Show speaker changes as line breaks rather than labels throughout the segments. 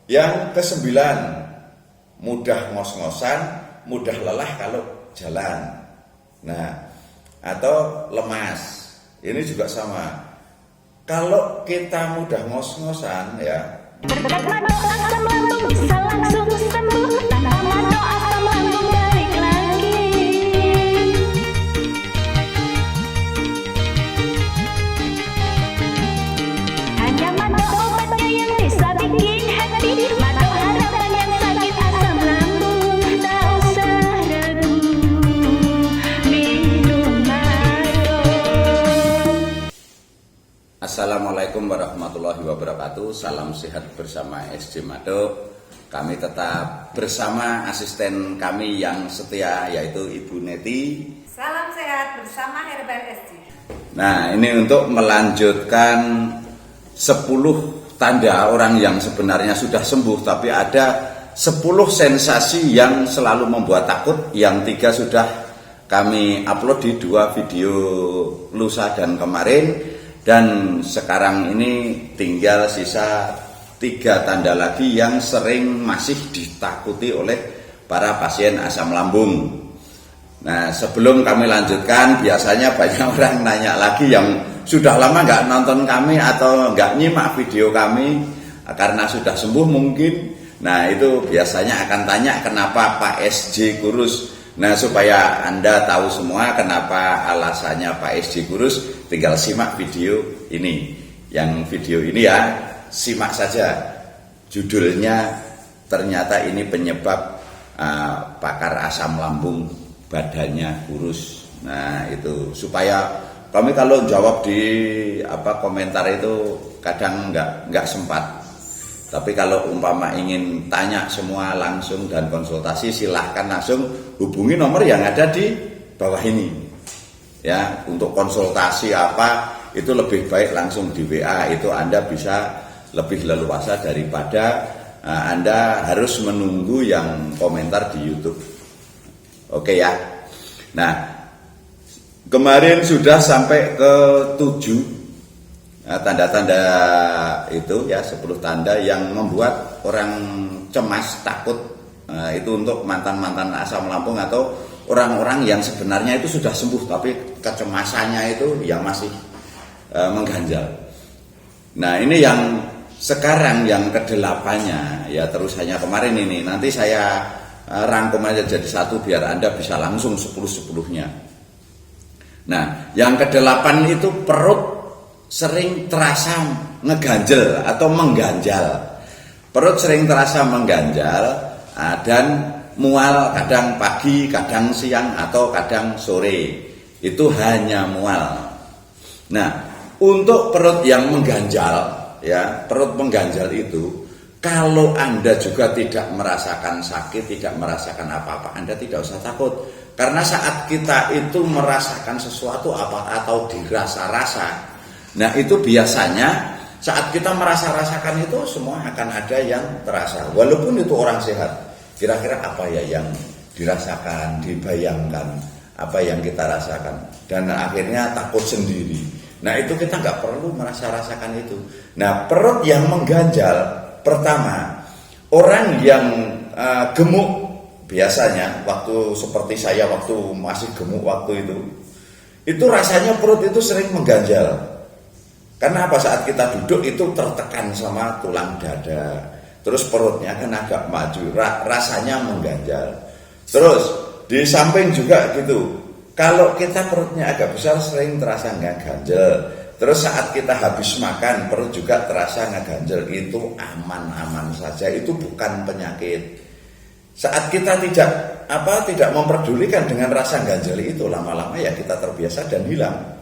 Yang kesembilan, mudah ngos-ngosan, mudah lelah kalau jalan. Nah, atau lemas. Ini juga sama. Kalau kita mudah ngos-ngosan ya,
berkat madu asam lambung bisa langsung sembuh. Tanpa madu asam lambung balik lagi. Hanya madu obatnya yang bisa bikin happy. Madu harapan yang sakit asam lambung. Tak usah ragu, minum madu.
Assalamualaikum warahmatullahi wabarakatuh. Salam sehat bersama SJ Mado. Kami tetap bersama asisten kami yang setia, yaitu Ibu Neti.
Salam sehat bersama Herbal SJ.
Nah, ini untuk melanjutkan 10 tanda orang yang sebenarnya sudah sembuh, tapi ada 10 sensasi yang selalu membuat takut. Yang 3 sudah kami upload di 2 video lusa dan kemarin. Dan sekarang ini tinggal sisa 3 tanda lagi yang sering masih ditakuti oleh para pasien asam lambung. Nah, sebelum kami lanjutkan, biasanya banyak orang nanya lagi yang sudah lama nggak nonton kami atau nggak nyimak video kami karena sudah sembuh mungkin. Nah, itu biasanya akan tanya kenapa Pak SJ kurus. Nah, supaya Anda tahu semua kenapa alasannya Pak SJ kurus, tinggal simak video ini. Yang video ini ya, simak saja. Judulnya ternyata ini penyebab pakar asam lambung badannya kurus. Nah, itu supaya kami kalau jawab di komentar itu kadang nggak sempat. Tapi kalau umpama ingin tanya semua langsung dan konsultasi, silahkan langsung hubungi nomor yang ada di bawah ini. Ya, untuk konsultasi apa itu lebih baik langsung di WA, itu Anda bisa lebih leluasa daripada Anda harus menunggu yang komentar di YouTube. Oke ya. Nah, kemarin sudah sampai ke 7 tanda-tanda itu ya, 10 tanda yang membuat orang cemas, takut. Itu untuk mantan-mantan asam lambung atau orang-orang yang sebenarnya itu sudah sembuh tapi kecemasannya itu yang masih mengganjal. Nah, ini yang sekarang yang ke-8-nya ya, terusannya kemarin ini. Nanti saya rangkum aja jadi satu biar Anda bisa langsung 10-10-nya. Nah, yang ke-8 itu perut sering terasa ngeganjel atau mengganjal. Perut sering terasa mengganjal dan mual, kadang pagi, kadang siang atau kadang sore. Itu hanya mual. Nah, untuk perut yang mengganjal ya, perut mengganjal itu kalau Anda juga tidak merasakan sakit, tidak merasakan apa-apa, Anda tidak usah takut. Karena saat kita itu merasakan sesuatu atau dirasa-rasa, nah itu biasanya saat kita merasa-rasakan itu semua akan ada yang terasa. Walaupun itu orang sehat, kira-kira apa ya yang dirasakan, dibayangkan, apa yang kita rasakan. Dan akhirnya takut sendiri. Nah, itu kita nggak perlu merasa-rasakan itu. Nah, perut yang mengganjal, pertama, orang yang gemuk, biasanya waktu seperti saya waktu masih gemuk waktu itu rasanya perut itu sering mengganjal. Karena apa, saat kita duduk itu tertekan sama tulang dada, terus perutnya kan agak maju, rasanya mengganjal. Terus di samping juga gitu, kalau kita perutnya agak besar sering terasa nggak ganjel. Terus saat kita habis makan perut juga terasa nggak ganjel. Itu aman-aman saja, itu bukan penyakit. Saat kita tidak memperdulikan dengan rasa ganjel itu, lama-lama ya kita terbiasa dan hilang.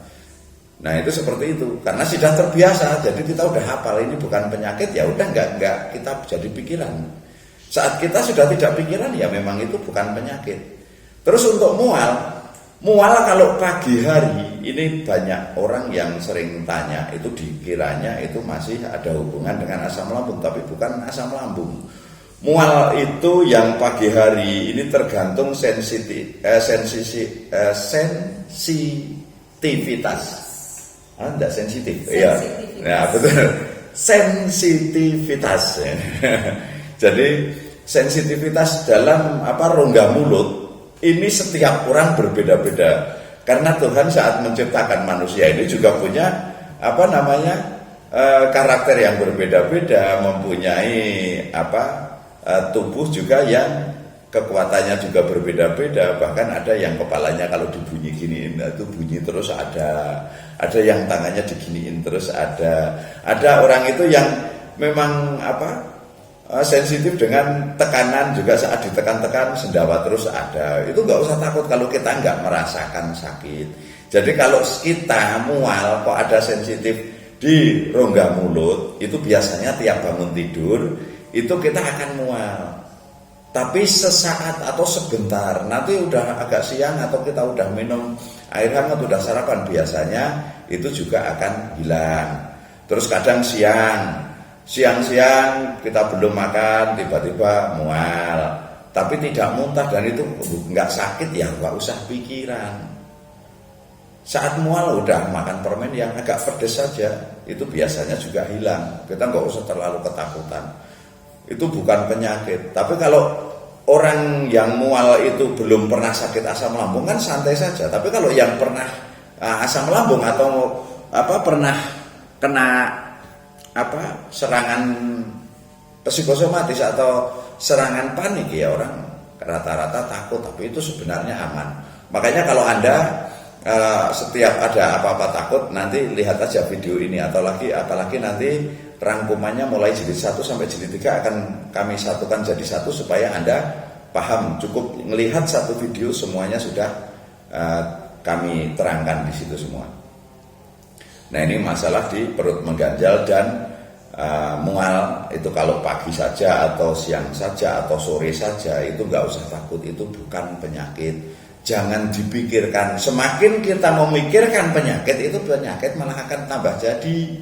Nah, itu seperti itu. Karena sudah terbiasa, jadi kita udah hafal ini bukan penyakit, ya udah nggak kita jadi pikiran. Saat kita sudah tidak pikiran, ya memang itu bukan penyakit. Terus untuk mual kalau pagi hari ini banyak orang yang sering tanya, itu dikiranya itu masih ada hubungan dengan asam lambung, tapi bukan asam lambung. Mual itu yang pagi hari ini tergantung sensitivitas. Anda sensitif, ya. Nah, betul. Sensitivitas. Jadi sensitivitas dalam rongga mulut ini setiap orang berbeda-beda. Karena Tuhan saat menciptakan manusia ini juga punya karakter yang berbeda-beda, mempunyai tubuh juga yang kekuatannya juga berbeda-beda. Bahkan ada yang kepalanya kalau dibunyi giniin itu bunyi terus, ada yang tangannya diginiin terus, ada orang itu yang memang sensitif dengan tekanan, juga saat ditekan-tekan sendawa terus ada. Itu nggak usah takut kalau kita nggak merasakan sakit. Jadi kalau kita mual kok ada sensitif di rongga mulut, itu biasanya tiap bangun tidur itu kita akan mual. Tapi sesaat atau sebentar, nanti udah agak siang atau kita udah minum air hangat, udah sarapan, biasanya itu juga akan hilang. Terus kadang siang-siang kita belum makan, tiba-tiba mual, tapi tidak muntah dan itu nggak sakit, ya nggak usah pikiran. Saat mual udah makan permen yang agak pedes saja, itu biasanya juga hilang. Kita nggak usah terlalu ketakutan. Itu bukan penyakit. Tapi kalau orang yang mual itu belum pernah sakit asam lambung kan santai saja. Tapi kalau yang pernah asam lambung atau pernah kena serangan psikosomatis atau serangan panik, ya orang rata-rata takut, tapi itu sebenarnya aman. Makanya kalau Anda setiap ada apa-apa takut, nanti lihat aja video ini, atau apalagi nanti rangkumannya mulai jilid 1 sampai jilid 3 akan kami satukan jadi satu supaya Anda paham. Cukup melihat satu video semuanya sudah kami terangkan di situ semua. Nah, ini masalah di perut mengganjal dan mual itu kalau pagi saja atau siang saja atau sore saja itu nggak usah takut, itu bukan penyakit. Jangan dipikirkan. Semakin kita memikirkan penyakit, itu penyakit malah akan tambah jadi.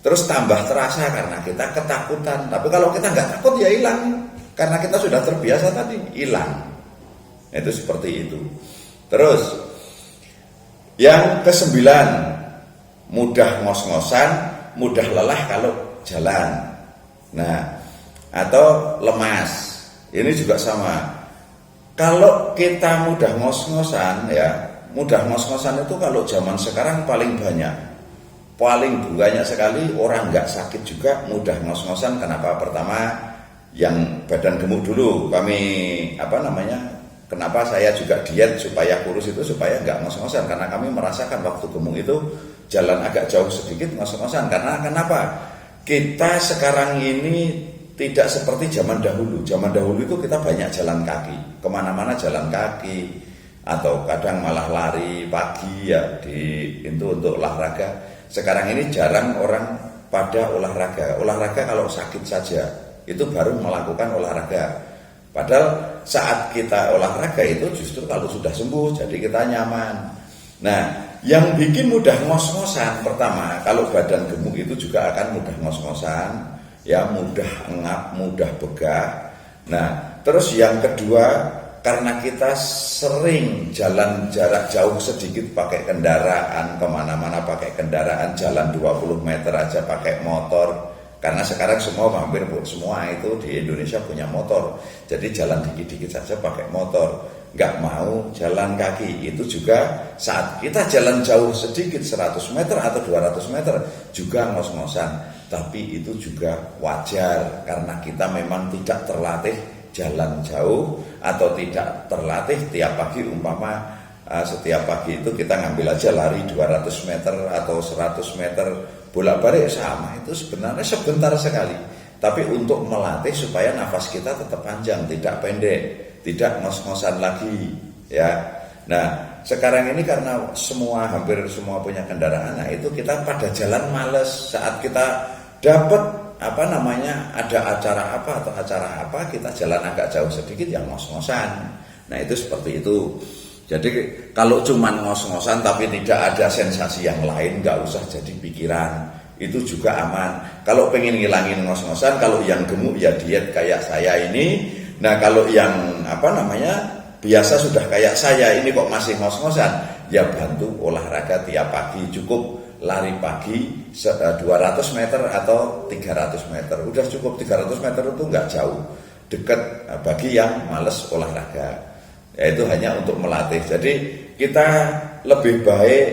Terus tambah terasa karena kita ketakutan. Tapi kalau kita nggak takut ya hilang. Karena kita sudah terbiasa tadi, hilang. Itu seperti itu. Terus yang ke-9, mudah ngos-ngosan, mudah lelah kalau jalan. Nah, atau lemas. Ini juga sama. Kalau kita mudah ngos-ngosan, ya, mudah ngos-ngosan itu kalau zaman sekarang paling banyak sekali orang nggak sakit juga mudah ngos-ngosan. Kenapa? Pertama, yang badan gemuk dulu. Kami kenapa saya juga diet supaya kurus itu supaya nggak ngos-ngosan, karena kami merasakan waktu gemuk itu jalan agak jauh sedikit ngos-ngosan. Karena kenapa? Kita sekarang ini tidak seperti zaman dahulu. Zaman dahulu itu kita banyak jalan kaki, kemana-mana jalan kaki, atau kadang malah lari pagi ya itu untuk olahraga. Sekarang ini jarang orang pada olahraga. Olahraga kalau sakit saja, itu baru melakukan olahraga. Padahal saat kita olahraga itu justru kalau sudah sembuh, jadi kita nyaman. Nah, yang bikin mudah ngos-ngosan, pertama, kalau badan gemuk itu juga akan mudah ngos-ngosan, ya, mudah engap, mudah begah. Nah, terus yang kedua, karena kita sering jalan jarak jauh sedikit pakai kendaraan, kemana-mana pakai kendaraan, jalan 20 meter aja pakai motor. Karena sekarang hampir semua itu di Indonesia punya motor. Jadi jalan dikit-dikit saja pakai motor. Nggak mau jalan kaki. Itu juga saat kita jalan jauh sedikit 100 meter atau 200 meter juga ngos-ngosan. Tapi itu juga wajar karena kita memang tidak terlatih jalan jauh atau tidak terlatih tiap pagi. Umpama setiap pagi itu kita ngambil aja lari 200 meter atau 100 meter bolak-balik sama, itu sebenarnya sebentar sekali. Tapi untuk melatih supaya nafas kita tetap panjang, tidak pendek, tidak ngos-ngosan lagi, ya. Nah, sekarang ini karena hampir semua punya kendaraan, nah itu kita pada jalan males. Saat kita dapat ada acara apa, kita jalan agak jauh sedikit yang ngos-ngosan. Nah, itu seperti itu. Jadi kalau cuma ngos-ngosan tapi tidak ada sensasi yang lain, nggak usah jadi pikiran, itu juga aman. Kalau pengen ngilangin ngos-ngosan, kalau yang gemuk ya diet kayak saya ini. Nah, kalau yang biasa sudah kayak saya ini kok masih ngos-ngosan, ya bantu olahraga tiap pagi, cukup lari pagi 200 meter atau 300 meter. Udah cukup, 300 meter itu nggak jauh, dekat bagi yang males olahraga. Yaitu hanya untuk melatih. Jadi kita lebih baik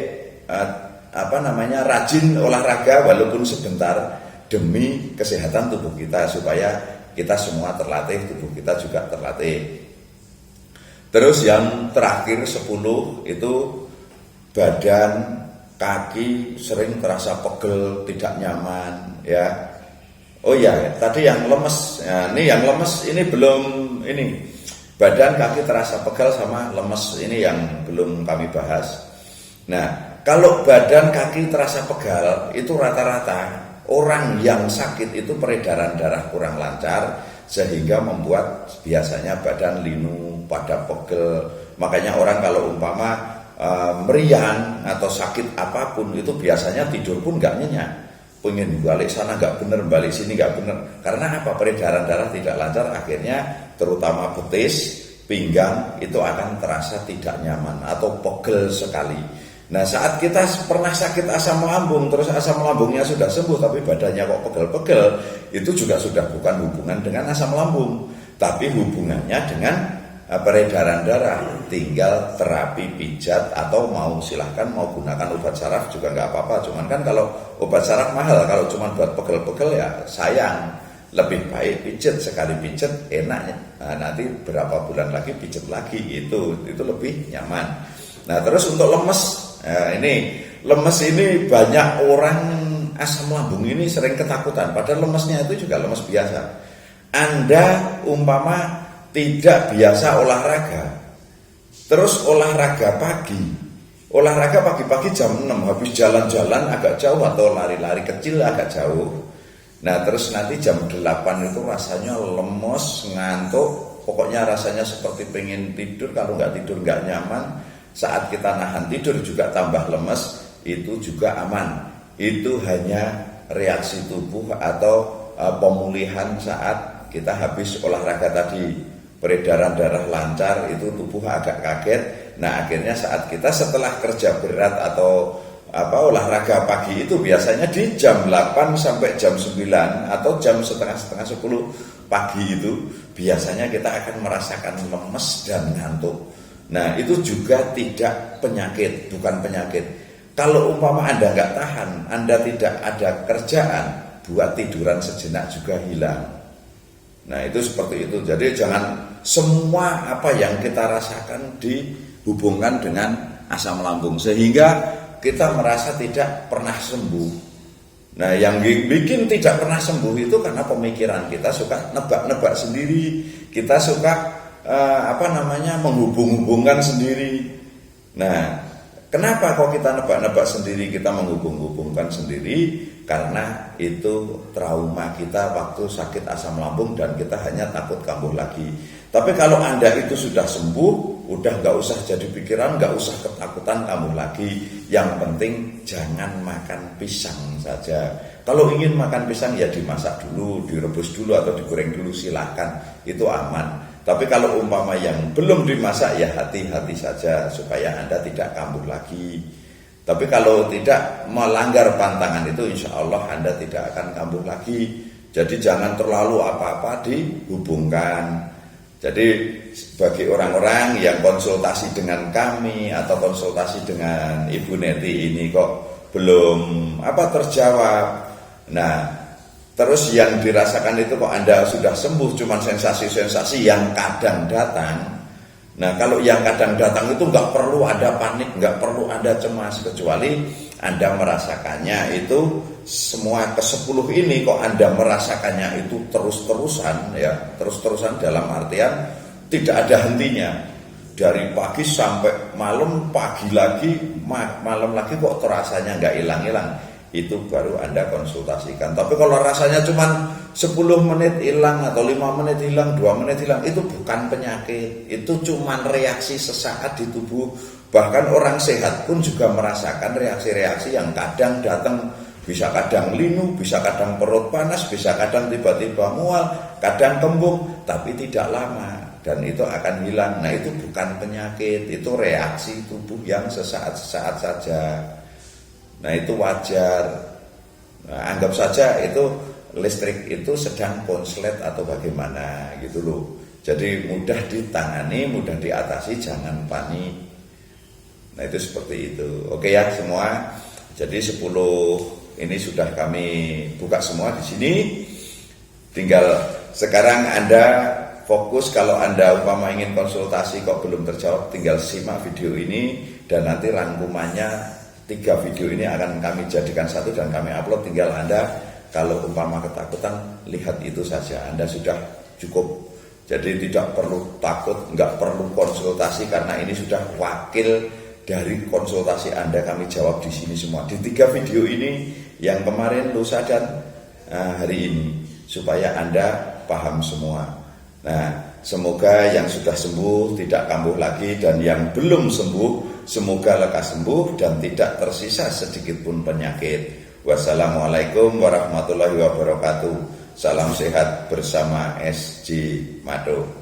rajin olahraga walaupun sebentar demi kesehatan tubuh kita, supaya kita semua terlatih, tubuh kita juga terlatih. Terus yang terakhir 10 itu badan, kaki sering terasa pegel, tidak nyaman ya. Oh ya, tadi yang lemes. Nah, ini yang lemes ini belum ini. Badan, kaki terasa pegel sama lemes ini yang belum kami bahas. Nah, kalau badan, kaki terasa pegal itu rata-rata orang yang sakit itu peredaran darah kurang lancar, sehingga membuat biasanya badan linu, pada pegel. Makanya orang kalau umpama meriang atau sakit apapun itu biasanya tidur pun nggak nyenyak, pengen balik sana nggak bener, balik sini nggak bener. Karena apa? Peredaran darah tidak lancar, akhirnya terutama betis, pinggang itu akan terasa tidak nyaman atau pegel sekali. Nah, saat kita pernah sakit asam lambung, terus asam lambungnya sudah sembuh tapi badannya kok pegel-pegel, itu juga sudah bukan hubungan dengan asam lambung, tapi hubungannya dengan peredaran darah. Tinggal terapi pijat atau silahkan mau gunakan obat saraf juga nggak apa-apa. Cuman kan kalau obat saraf mahal, kalau cuma buat pegel-pegel ya sayang. Lebih baik pijet, sekali pijet enaknya. Nah, nanti berapa bulan lagi pijet lagi, itu lebih nyaman. Nah, terus untuk lemes. Nah, lemes ini banyak orang asam lambung ini sering ketakutan, padahal lemesnya itu juga lemes biasa. Anda umpama tidak biasa olahraga, terus olahraga pagi-pagi jam 6 habis jalan-jalan agak jauh atau lari-lari kecil agak jauh. Nah, terus nanti jam 8 itu rasanya lemes, ngantuk, pokoknya rasanya seperti pengen tidur, kalau nggak tidur nggak nyaman. Saat kita nahan tidur juga tambah lemes, itu juga aman. Itu hanya reaksi tubuh atau pemulihan saat kita habis olahraga tadi. Peredaran darah lancar, itu tubuh agak kaget. Nah, akhirnya saat kita setelah kerja berat atau olahraga pagi itu biasanya di jam 8 sampai jam 9 atau jam setengah 10 pagi itu biasanya kita akan merasakan lemes dan ngantuk. Nah, itu juga tidak penyakit, bukan penyakit. Kalau umpama Anda nggak tahan, Anda tidak ada kerjaan, buat tiduran sejenak juga hilang. Nah, itu seperti itu. Jadi jangan semua apa yang kita rasakan dihubungkan dengan asam lambung, sehingga kita merasa tidak pernah sembuh. Nah, yang bikin tidak pernah sembuh itu karena pemikiran kita suka nebak-nebak sendiri, kita suka menghubung-hubungkan sendiri. Nah, kenapa kok kita nebak-nebak sendiri, kita menghubung-hubungkan sendiri? Karena itu trauma kita waktu sakit asam lambung dan kita hanya takut kambuh lagi. Tapi kalau Anda itu sudah sembuh, udah nggak usah jadi pikiran, nggak usah ketakutan kambuh lagi. Yang penting jangan makan pisang saja. Kalau ingin makan pisang ya dimasak dulu, direbus dulu atau digoreng dulu, silahkan, itu aman. Tapi kalau umpama yang belum dimasak ya hati-hati saja supaya Anda tidak kambuh lagi. Tapi kalau tidak melanggar pantangan itu insya Allah Anda tidak akan kambuh lagi. Jadi jangan terlalu apa-apa dihubungkan. Jadi bagi orang-orang yang konsultasi dengan kami atau konsultasi dengan Ibu Neti ini kok belum terjawab. Nah, terus yang dirasakan itu kok Anda sudah sembuh, cuma sensasi-sensasi yang kadang datang. Nah, kalau yang kadang datang itu nggak perlu Anda panik, nggak perlu Anda cemas, kecuali Anda merasakannya itu semua ke-10 ini kok Anda merasakannya itu terus-terusan ya, terus-terusan dalam artian tidak ada hentinya. Dari pagi sampai malam, pagi lagi, malam lagi kok terasanya nggak hilang-hilang. Itu baru Anda konsultasikan. Tapi kalau rasanya cuma 10 menit hilang atau 5 menit hilang, 2 menit hilang, itu bukan penyakit. Itu cuma reaksi sesaat di tubuh. Bahkan orang sehat pun juga merasakan reaksi-reaksi yang kadang datang, bisa kadang linu, bisa kadang perut panas, bisa kadang tiba-tiba mual, kadang kembung, tapi tidak lama dan itu akan hilang. Nah, itu bukan penyakit, itu reaksi tubuh yang sesaat-sesaat saja. Nah itu wajar. Nah, anggap saja itu listrik itu sedang konslet atau bagaimana gitu loh. Jadi mudah ditangani, mudah diatasi, jangan panik. Nah itu seperti itu. Oke ya semua. Jadi 10 ini sudah kami buka semua di sini. Tinggal sekarang Anda fokus, kalau Anda umpama ingin konsultasi kok belum terjawab, tinggal simak video ini dan nanti rangkumannya 3 video ini akan kami jadikan satu dan kami upload. Tinggal Anda kalau umpama ketakutan, lihat itu saja, Anda sudah cukup. Jadi tidak perlu takut, nggak perlu konsultasi karena ini sudah wakil dari konsultasi Anda, kami jawab di sini semua. Di 3 video ini yang kemarin, lusa dan hari ini, supaya Anda paham semua. Nah, semoga yang sudah sembuh tidak kambuh lagi, dan yang belum sembuh semoga lekas sembuh dan tidak tersisa sedikit pun penyakit. Wassalamualaikum warahmatullahi wabarakatuh. Salam sehat bersama SJ Mado.